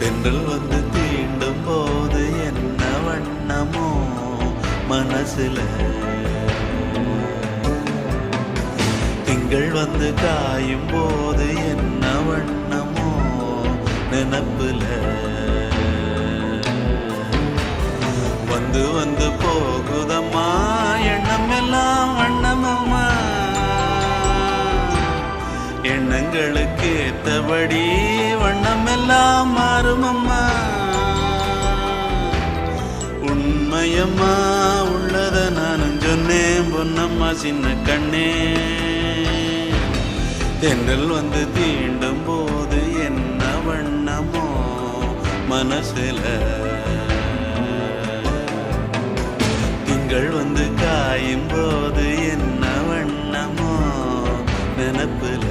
தென்றல் வந்து தீண்டும் போது என்ன வண்ணமோ மனசுல, திங்கள் வந்து காயும் போது என்ன வண்ணமோ நினப்புல, வந்து வந்து போகுதம்மா எண்ணம் எல்லாம் வண்ணமம்மா, எண்ணங்களுக்கு ஏத்தபடி வண்ணம் எல்லாம் மாறுமம்மா. உண்மையம்மா உள்ளத நானும் சொன்னேன் பொன்னம்மா சின்ன கண்ணே, தென்றல் வந்து தீண்டும் போது என்ன வண்ணமோ மனசுல, திங்கள் வந்து காயும் போது என்ன வண்ணமோ நினப்புல.